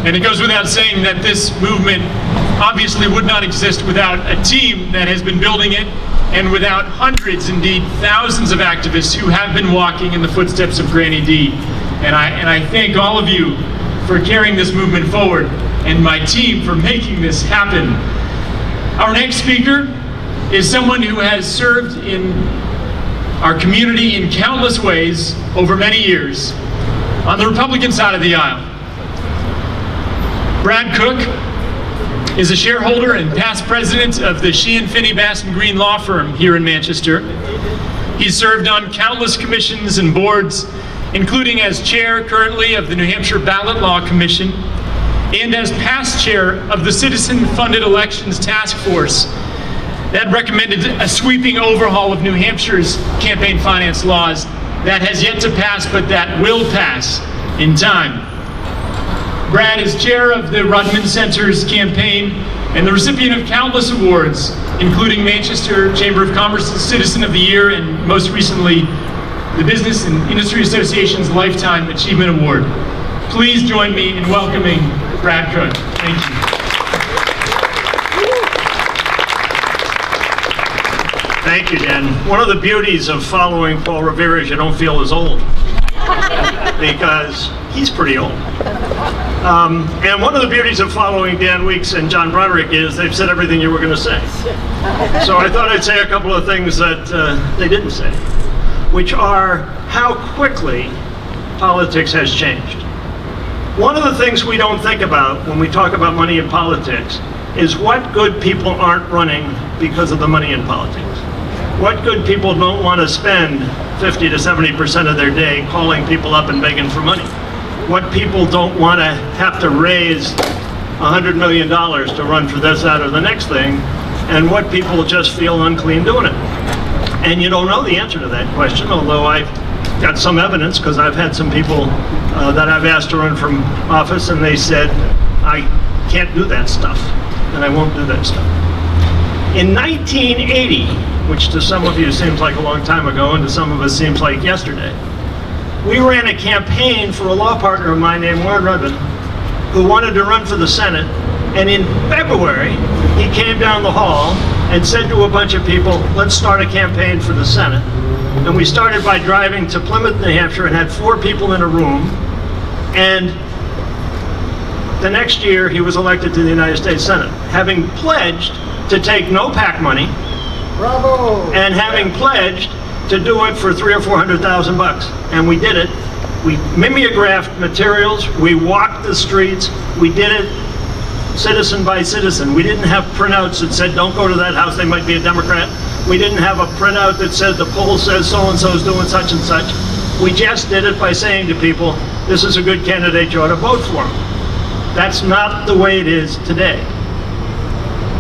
And it goes without saying that this movement obviously would not exist without a team that has been building it, and without hundreds, indeed thousands of activists who have been walking in the footsteps of Granny D. And I thank all of you for carrying this movement forward, and my team for making this happen. Our next speaker is someone who has served in our community in countless ways over many years on the Republican side of the aisle. Brad Cook is a shareholder and past president of the Sheehan, Finney, Bass & Green law firm here in Manchester. He's served on countless commissions and boards, including as chair currently of the New Hampshire Ballot Law Commission and as past chair of the Citizen-Funded Elections Task Force that recommended a sweeping overhaul of New Hampshire's campaign finance laws that has yet to pass, but that will pass in time. Brad is chair of the Rudman Center's campaign and the recipient of countless awards, including Manchester Chamber of Commerce's Citizen of the Year and most recently, the Business and Industry Association's Lifetime Achievement Award. Please join me in welcoming Brad Cook. Thank you. Thank you, Dan. One of the beauties of following Paul Revere is you don't feel as old, because he's pretty old. And one of the beauties of following Dan Weeks and John Broderick is they've said everything you were going to say. So I thought I'd say a couple of things that they didn't say, which are how quickly politics has changed. One of the things we don't think about when we talk about money in politics is what good people aren't running because of the money in politics. What good people don't want to spend 50 to 70% of their day calling people up and begging for money. What people don't want to have to raise $100 million to run for this, that, or the next thing, and what people just feel unclean doing it. And you don't know the answer to that question, although I've got some evidence because I've had some people that I've asked to run from office and they said, I can't do that stuff, and I won't do that stuff. In 1980, which to some of you seems like a long time ago and to some of us seems like yesterday, we ran a campaign for a law partner of mine named Warren Rudman, who wanted to run for the Senate, and in February, he came down the hall and said to a bunch of people, let's start a campaign for the Senate. And we started by driving to Plymouth, New Hampshire, and had 4 people in a room, and the next year he was elected to the United States Senate, having pledged to take no PAC money, Bravo! And having pledged to do it for $300,000 or $400,000, and we did it. We mimeographed materials, we walked the streets, we did it citizen by citizen. We didn't have printouts that said, don't go to that house, they might be a Democrat. We didn't have a printout that said, the poll says so-and-so's doing such and such. We just did it by saying to people, this is a good candidate, you ought to vote for him. That's not the way it is today.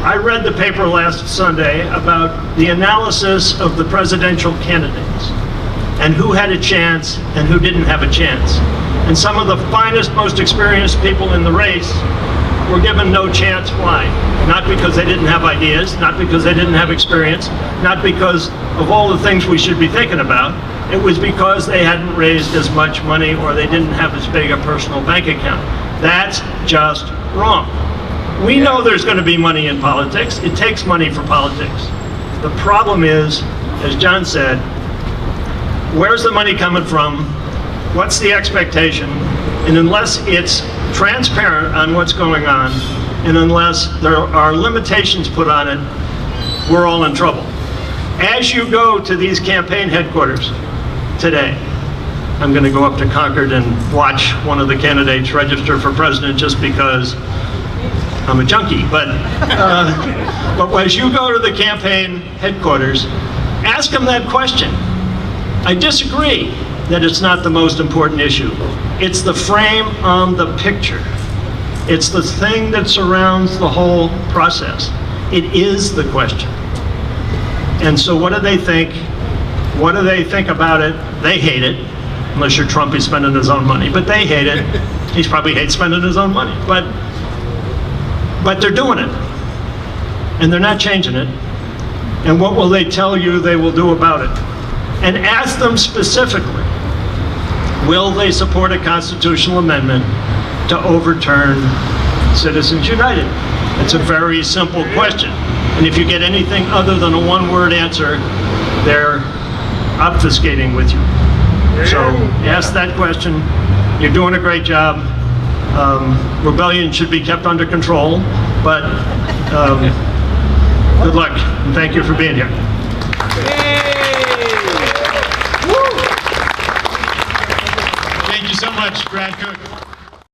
I read the paper last Sunday about the analysis of the presidential candidates and who had a chance and who didn't have a chance. And some of the finest, most experienced people in the race were given no chance. Why? Not because they didn't have ideas, not because they didn't have experience, not because of all the things we should be thinking about. It was because they hadn't raised as much money or they didn't have as big a personal bank account. That's just wrong. We know there's going to be money in politics. It takes money for politics. The problem is, as John said, where's the money coming from? What's the expectation? And unless it's transparent on what's going on, and unless there are limitations put on it, we're all in trouble. As you go to these campaign headquarters today, I'm going to go up to Concord and watch one of the candidates register for president just because I'm a junkie, but as you go to the campaign headquarters, ask them that question. I disagree that it's not the most important issue. It's the frame on the picture. It's the thing that surrounds the whole process. It is the question. And so what do they think? What do they think about it? They hate it, unless you're Trump, he's spending his own money, but they hate it. He probably hates spending his own money, but they're doing it, and they're not changing it. And what will they tell you they will do about it? And ask them specifically, Will they support a constitutional amendment to overturn Citizens United? It's a very simple question. And if you get anything other than a one-word answer, they're obfuscating with you. So ask that question. You're doing a great job. Rebellion should be kept under control, but good luck, and thank you for being here. Thank you so much, Brad Cook.